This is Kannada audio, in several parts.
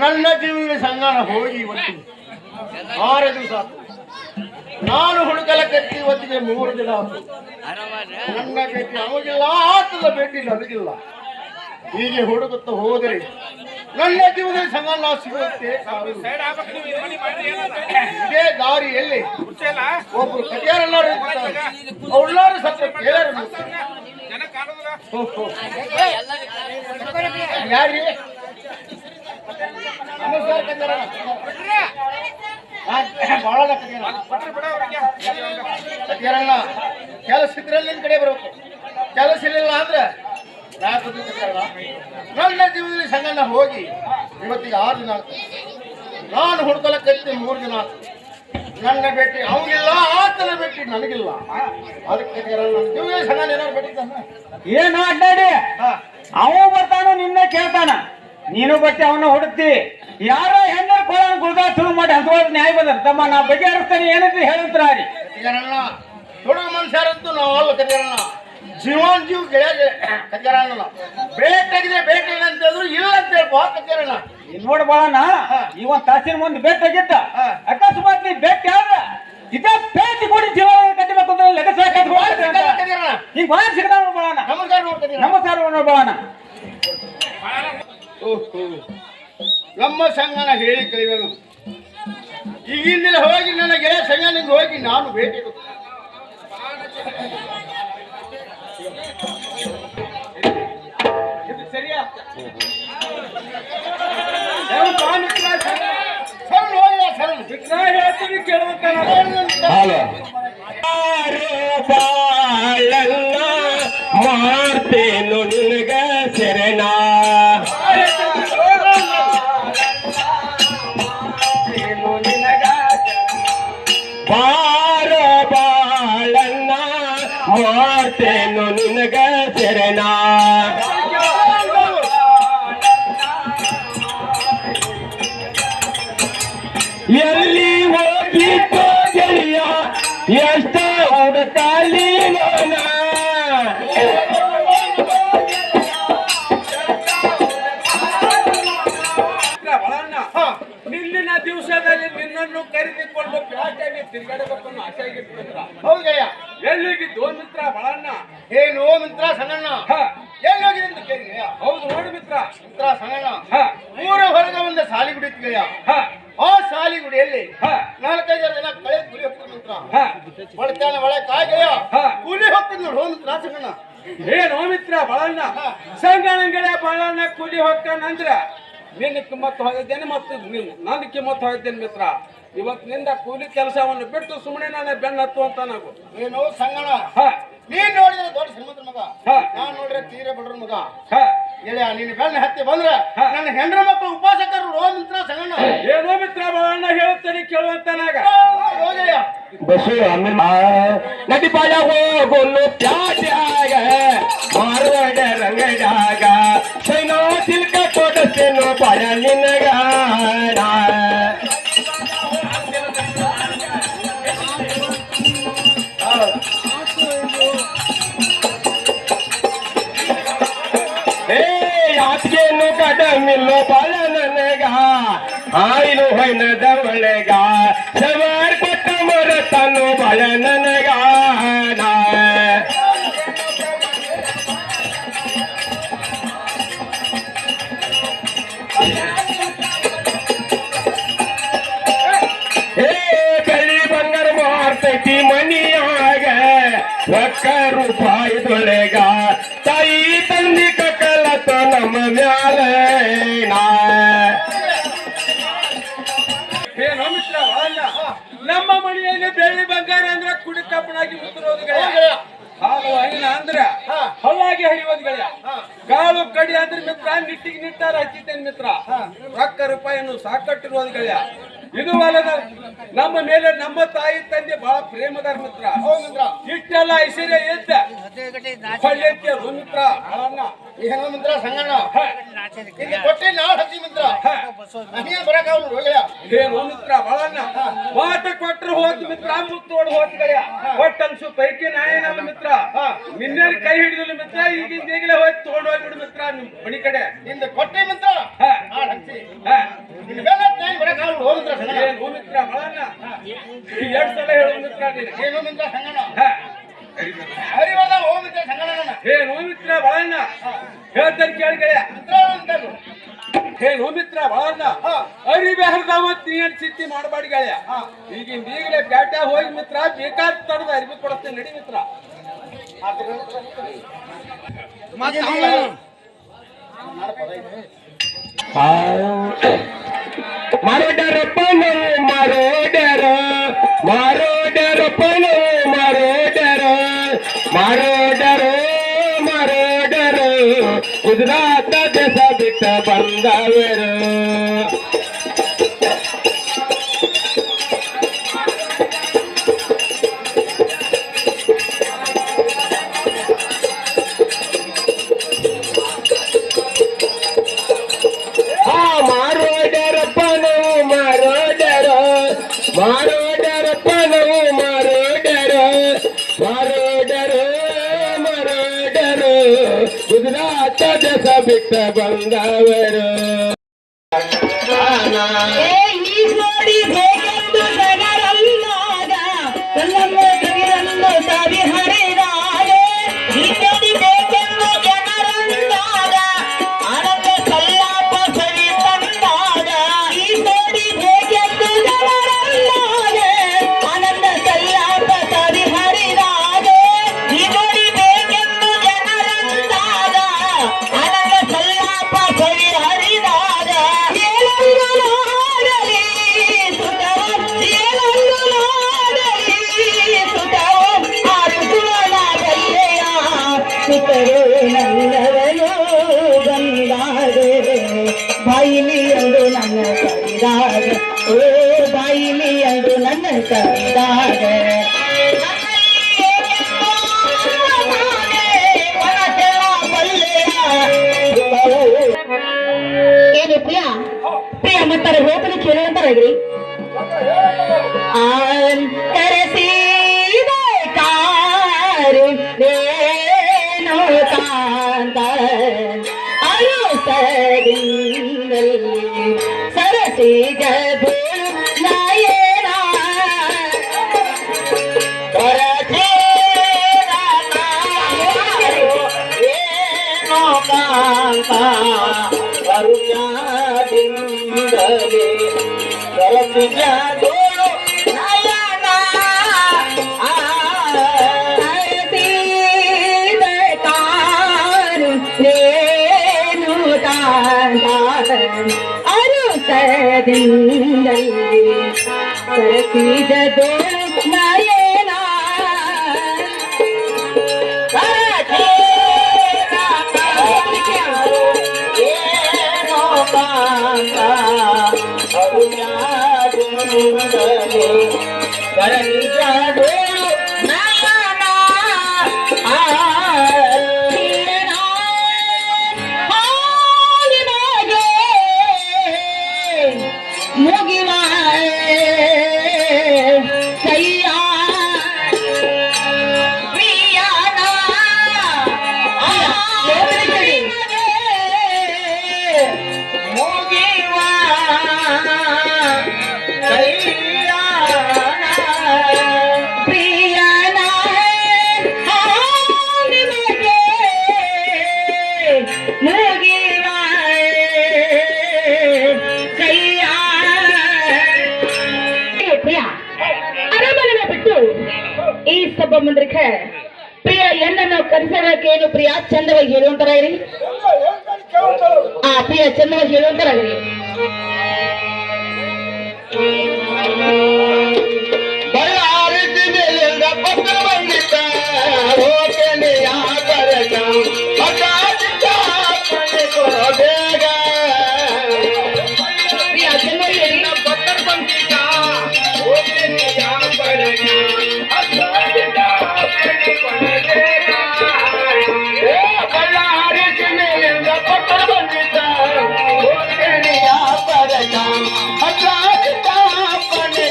ನನ್ನ ಜೀವನ ಸಂಗಣ ಹೋಗಿ ಇವತ್ತು 6 ದಿವಸ ಆಯ್ತು. ನಾನು ಹುಡುಕಲ ಕಟ್ಟಿ ಇವತ್ತಿಗೆ 3 ದಿನ ಆಯ್ತು. ನನ್ನ ಭೇಟಿ ಅವಾಗಿಲ್ಲ, ಆತದ ಭೇಟಿ ನನಗಿಲ್ಲ. ಹೀಗೆ ಹುಡುಕುತ್ತಾ ಹೋದರೆ ನನ್ನ ಜೀವನದ ಸಂಗಣ ಸಿಗುತ್ತೆ. ಇದೇ ದಾರಿಯಲ್ಲಿ ಒಬ್ರು ಕಟಿಯಾರಲ್ಲಾರು ಅವ್ರಲ್ಲಾರು ಸತ್ರ ಕೇಳರು. ಯಾರಿ ನಮಸ್ಕಾರ ಕಟಿಯಾರಣ್ಣ. ಕೆಲಸ ಇದ್ರಲ್ಲಿ ನಿನ್ ಕಡೆ ಬರಬೇಕು, ಕೆಲಸ ಇರಲಿಲ್ಲ ಅಂದ್ರೆ ನನ್ನ ಜೀವನದಲ್ಲಿ ಸಂಗಣ್ಣ ಹೋಗಿ ಇವತ್ತಿಗೆ 6 ದಿನ ಆಗ್ತದೆ. ನಾನು ಹುಡ್ಕೊಳಕ್ಕೈತಿ 3 ದಿನ ಆಗ್ತದೆ. ನನ್ನ ಭೇಟಿ ಅವನಿಲ್ಲ, ಆತನ ಭೇಟಿ ನನಗಿಲ್ಲ. ಅದಕ್ಕೆ ಜೀವನ ಸಂಗಣ್ಣ ಏನಾದ್ರು ಭೇಟಿದ್ದಾನ ಏನು ಅಡ್ಡಾಡಿ ಅವ ಬರ್ತಾನ, ನಿನ್ನ ಕೇಳ್ತಾನ, ನೀನು ಬಟ್ಟೆ ಅವನ್ನ ಹುಡುಕ್ತಿ. ಯಾರೋ ಹೆಣ್ಣು ಕೋಳ ಗುರುದಾ ಶುರು ಮಾಡಿ ಹಸುವಾದ ನ್ಯಾಯ ಬಂದ ತಮ್ಮ ನಾ ಬಗೆಹರಿಸ್ತಾನೆ ಏನಂದ್ರೆ ಹೇಳುತ್ತಾ ರೀ ಕಟಿಯಾರಣ್ಣ. ಹುಡುಗ ಮನುಷ್ಯರಂತೂ ನಾವು ಅಲ್ಲ ಕಟಿಯಾರಣ್ಣ, ಜೀವನ್ ಜೀವ ಗೆಳೆಯ ಕಟಿಯಾರಣ್ಣ. ಭೇಟಿಯಾಗಿದೆ ಭೇಟಿ ಅಂತಂದ್ರು ಇಲ್ಲ ಅಂತ ಹೇಳ್ಬಾ ಕಟಿಯಾರಣ್ಣ. ನೋಡ್ ಬಾಳಣ್ಣ, ಈ ಒಂದ್ ತಾಸಿನ ಮುಂದೆ ಭೇಟಿ ಆಗಿದ್ದ. ಅಕಸ್ಮಾತ್ ನೀ ಭೇಟಿ ಆದ್ರ ಇದ ಭೇಟಿ ಕೊಡಿ ಜೀವ ಕಟ್ಟಬೇಕು ಅಂದ್ರೆ ಲೆಕ್ಕ ಈಗ ಬಾಳ ಸಿಗದ ಬಾಳಣ್ಣ. ನಮಸ್ಕಾರ ನೋಡ್ ಬಾಳಣ್ಣ. ನಮ್ಮ ಸಂಗನ ಹೇಳಿ ಕಳಿವನು ಈಗಿಂದಲೇ ಹೋಗಿ ನನ್ನ ಗೆಳೆಯ ಸಂಗನಿಂದ ಹೋಗಿ ನಾನು ಭೇಟಿ ಸರಿಯಾ ಮಾಡ್ತೇನು ನಿನಗ ಶರಣ ಬಾರ ಬಾಳಣ್ಣ ಮಾಡ್ತೇನು ನಿನಗ ಶರಣ ಎಲ್ಲಿ ಹೋಗಿತ್ತು ಗೆಳೆಯ ಎಷ್ಟ ಹುಡುಕಾಲಿ ನೋನ ನಿನ್ನಿನ ದಿವಸದಲ್ಲಿ ನಿನ್ನನ್ನು ಕರೆದುಕೊಂಡು ಪ್ಯಾಟೆಗೆ ತಿರುಗಾಡಬೇಕು ಆಸೆ ಆಗಿತ್ತು. ಹೌದಯ್ಯ. ಎಲ್ಲಿಗಿದ್ದು ಮಿತ್ರ ಬಳಣ್ಣ? ಏನು ಮಿತ್ರ ಸಂಗಣ್ಣ ಎಲ್ಲಿ ಹೋಗಿದೆ ಅಂತ ಕೇಳಿದೆಯಾ? ಹೌದು ನೋಡಿ ಮಿತ್ರ. ಮಿತ್ರ ಸಂಗಣ್ಣ ಊರ ಹೊರಗೆ ಒಂದು ಸಾಲಿಗುಡಿ ಇತ್ತೆಯಾ. ಆ ಸಾಲಿಗುಡಿಯಲ್ಲಿ 4-5 ಜನ ಕಳೆ ಕೂಲಿ ಹೋಗ್ತಾರೆ ಮಿತ್ರ. ಹೊಳ್ತಾನೆ ಒಳೆ ಕಾಯ್ಗೆಯ ಕೂಲಿ ಹೋಗ್ತಿದ್ ನೋಡು ಮಿತ್ರ ಸಂಗಣ್ಣ. ಏನು ಮಿತ್ರ ಬಳಣ್ಣ? ಸಂಗಣ್ಣಗಳ ಬಳಣ್ಣ ಕೂಲಿ ಹೋಗ್ತಾನಂದ್ರ ನಿನ್ನ ಕಿಮ್ಮತ್ತು ಹೋಗಿದ್ದೇನೆ ಮತ್ತು ನನ್ನ ಕಿಮ್ಮತ್ತು ಹೋಗಿದ್ದೇನೆ ಮಿತ್ರ. ಇವತ್ತಿನಿಂದ ಕೂಲಿ ಕೆಲಸವನ್ನು ಬಿಟ್ಟು ಸುಮ್ಮನೆ ನಾನು ಬೆನ್ನ ಹತ್ತು ಅಂತ ನಾವು. ಏನು ಸಂಗಣ ನೀನ್ ನೋಡಿದ್ರೆ ದೊಡ್ಡ ಶ್ರೀಮಂತರ ಮಗ, ನಾನ್ ನೋಡ್ರೆ ತೀರ ಬಡ್ರ ಮಗ. ಗೆಳೆಯ ನೀನು ಬೆನ್ನ ಹತ್ತಿ ಬಂದ್ರೆ ನನ್ನ ಹೆಂಡ್ರ ಮಕ್ಕಳು ಉಪವಾಸಕರು ರೋ ಮಿತ್ರ ಸಂಗಣ್ಣ. ಏನೋ ಮಿತ್ರ ಬಳಣ್ಣ ಹೇಳುತ್ತೇನೆ ಕೇಳುವಂತನಾಗ ಬಸ್ಸು ನದಿ ಬಾಳ ಹೋಗೋನು ಪ್ಯಾಟ್ಯಾಗ ಮಾರುವಾಡ ರಂಗಡಾಗ ಸೈನೋ ತಿಲ್ಕ ಕೊಡಸ್ತೇನೋ ಬಾಳ ನಿನಗ ಯಾತ್ಗೇನು ಕಡಮಿಲ್ಲೋ ಬಾಳ ನನಗ ಆಯ್ಲು ಹೊಯ್ನದ ಒಳಗ ಸವಾರ್ ಕೊಟ್ಟ ಮರತನು ಬಾಳ ನನಗ ಬೆಳ್ಳಿ ಬಂಗಾರ ಮಾರ್ತೈತಿ ಮನಿಯಾಗ ರೊಕ್ಕ ರೂಪಾಯಿದೊಳಗ ತಾಯಿ ತಂದಿ ಕಕ್ಕಲತ್ತ ನಮ್ಮ ಮ್ಯಾಲ ಏನೋ ಮಿತ್ರ ಬಳಣ್ಣ, ನಮ್ಮ ಮನೆಯಲ್ಲಿ ಬೆಳ್ಳಿ ಬಂಗಾರ ಅಂದ್ರೆ ಕುಡಿ ಕಪ್ಪನಾಗಿ ಮುತ್ತಿರೋದು ಹಾಲು ಹೈನ ಅಂದ್ರ ಹಲ್ಲಾಗಿ ಹರಿಯೋದು ಗೆಳೆಯ. ಕಾಳು ಕಡಿ ಅಂದ್ರೆ ಮಿತ್ರ ನಿಟ್ಟಿಗೆ ನಿಟ್ಟಾರ ಹಚ್ಚಿದ್ದೇನೆ ಮಿತ್ರ. ರೊಕ್ಕ ರೂಪಾಯಿಯನ್ನು ಸಾಕಟ್ಟಿರುವುದು ಗೆಳೆಯ. ಇದು ಅಲ್ಲದ ನಮ್ಮ ಮೇಲೆ ನಮ್ಮ ತಾಯಿ ತಂದೆ ಬಹಳ ಪ್ರೇಮದಾರ ಮಿತ್ರ. ಇಷ್ಟೆಲ್ಲ ಐಶ್ವರ್ಯ ಇದ್ದ ಹೊಳ್ಳೆತ್ತಿಯರು ಮಿತ್ರ ಬಳಣ್ಣ. ಏನು ಮಿತ್ರ ಸಂಗಣ್ಣ ಕೊಟ್ಟೆ ನಾಳೆ ಹಚ್ಚಿ ಮಿತ್ರ ಬರಕಾವ್ ಏನು ಮಿತ್ರ ಬಳಣ್ಣ. ಮಾತ ಕೊಟ್ಟರು ಹೋದ್ ಮಿತ್ರ ಮುತ್ತೋಡ್ ಹೋದ್ ಗೆಳೆಯ. ಒಟ್ಟನ್ಸು ಪೈಕಿ ನಾಯೇನಲ್ಲ ಮಿತ್ರ. ನಿನ್ನೆ ಕೈ ಹಿಡಿದಿಲ್ಲ ಮಿತ್ರ. ಈಗಿಂದ ಈಗಲೇ ಹೋಗಿ ತಗೊಂಡು ಹೋಗ್ಬಿಡು ಮಿತ್ರ ನಿಮ್ ಮನಿ ಕಡೆ. ನಿಂದ ಕೊಟ್ಟೆ ಮಿತ್ರ ಹಾ. ನಿನಗೆಲ್ಲ ತಾಯಿ ಬರಕಾಲ ಹೋಮಿತ್ರ ಸಂಗಣ ಏನ್ ಹೋಮಿತ್ರ ಬಳನ್ನ ಎರಡ್ ಸಲ ಹೇಳು ಮಿತ್ರ ನೀನು ಏನು ಮಿತ್ರ ಸಂಗಣ ಹಾ. ಹರಿವಲ್ಲ ಹೋಮಿತ್ರ ಸಂಗಣ ಏನ್ ಹೋಮಿತ್ರ ಬಳನ್ನ ಹೇಳ್ತಾರೆ ಕೇಳ್ಗೆಳೆಯ ಮಂತ್ರ ಅಂತದು ಏನ್ ಹೋಮಿತ್ರ ಬಳನ್ನ ಅರಿವೆ ಹರಿದಾವತ್ ನೀ ಏನ್ ಸಿಟ್ಟಿ ಮಾಡಬಾಡಿ ಗೆಳೆಯ ಈಗಲೇ ಬ್ಯಾಟ ಹೋಗಿ ಮಿತ್ರ ಬೇಕಾದ ತಡದ ಅರಿವಿ ಕೊಡಿಸ್ತೇನೆ ನಡಿ ಮಿತ್ರ ಮಾರೋಡರಪ್ಪನು ಮಾರೋಡರ ಮಾರೋಡರಪ್ಪನು ಮಾರೋಡರ ಮಾರೋಡರ ಮಾರೋಡರ ಗುಜರಾತ ದೇಶ ಬಿಟ್ಟ ಬಂದವರು ಮಾರೋಡರಪ್ಪನು ಮಾರೋಡರ ಮಾರೋಡರ ಮಾರೋಡರ ಗುಜರಾತ ದೇಶ ಬಿಟ್ಟ ಬಂದವರು ಈ ನೋಡಿ ಬೇಕೆಂದು ಜನರಲ್ಲಾಗ ಕಲ್ಲನ್ನು ಕವಿರನ್ನು ಸವಿ ಹರಿದಾರೆ ಈ ನೋಡಿ ಬೇಕೆಂದು ಜನರಲ್ಲಾಗ ಆನಂದ ಸಲ್ಲಾಪ ಸವಿ ತಂದಾಗ ಈ ನೋಡಿ ಬೇಕೆಂದು ಜನರಲ್ಲಾಗ ಆನಂದ ಸಲ್ಲಾಪ ಸವಿ ಹರಿದಾರೆ ಈ ನೋಡಿ ಬೇಕೆಂದು ಜನರಲ್ಲಾಗ ಆನಂದ ಸಲ್ಲಾಪ ಸವಿ ಹರಿದಾಗ ಬಾಯಿಲಿ ಎಂದು ನನ್ನ ಕರೆದಾಗ ಓ ಬಾಯಿಲಿ ಎಂದು ನನ್ನ ಕರೆದಾಗ ಏನು ಪ್ರಿಯಾ ಪ್ರಿಯ ಮತ್ತಾರೆ ಹೋತನ ಕೇಳುವಂತಾರಾಗ್ರಿ ಕರೆಸಿದ ಕಾರು ರೇಣು ಕಾಂತ ಅನುಸರಿಂದಲ್ಲಿ ಸರಸಿದ ಧೂಳು ನಾಯನ ರೇಣು ಕಾಂತ ಕರುಣಾದಿಂದಲೇ ಸರಸಿದ ಧೂಳು ನಯನ ಆರತಿದ ಕಾರು ರೇಣು ಅನುಸರಿಂದಲ್ಲಿ ಸರಸಿದ ಧೂಳು ನಯನ ಮುಗಿವ ಕೈಯ ಪ್ರಿಯನ ಮುಗಿವ ಪ್ರಿಯನ ನಿಮಗೆ ಮುಗಿವ ಕೈಯ ಪ್ರಿಯ ಅರಮನೆ ಬಿಟ್ಟು ಈ ಸಭಾ ಮಂದಿರಕ್ಕೆ ಪ್ರಿಯ ಎನ್ನನ್ನು ಕರೆಸಬೇಕೇನು ಪ್ರಿಯ ಚಂದವಾಗಿ ಹೇಳುವಂತರ ಇರಿ ಆ ಪ್ರಿಯ ಚಂದವಾಗಿ ಹೇಳುವಂತರ ಇರಿ ಬಳ್ಳಾರಿ ಜಿಲ್ಲೆಯಿಂದ ಪತ್ರ ಬಂದಿದ್ದ ಹೋಟೆಲಿಯ ಕರೆದ ಕೊಡೋ ಬೇಗ ಪ್ರಿಯ ಚಂದವಾಗಿ ಹೇಳಿ ಪತ್ರ ಬಂದಿದ್ದ ಹೋಟೆಲಿಯ ಕರೆದ ಬಳ್ಳಾರಿ ಜಿಲ್ಲೆಯಿಂದ ಪತ್ರ ಬಂದಿದ್ದ ಹೋಟೆಲಿಯ ಕರೆದ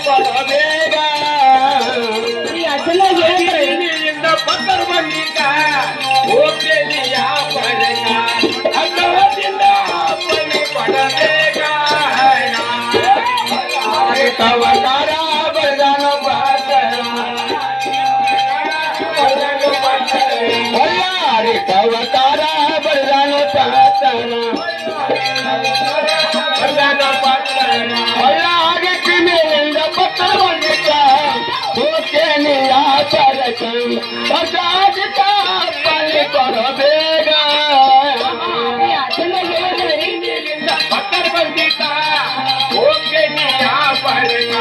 ಕೊಡೋ ಬೇಗ ಪ್ರಿಯ ಚಂದವಾಗಿ ಹೇಳಿ ಪತ್ರ ಬಂದಿದ್ದ ಹೋಟೆಲಿಯ ಬಂದಿತು ಹೊಸಾದಿತ ಬಲಿ ಕೊಡಬೇಗ ಭಕ್ತರು ಬಂದಿತ ಹೋಗಿ ನೀ ವ್ಯಾಪಾರಕ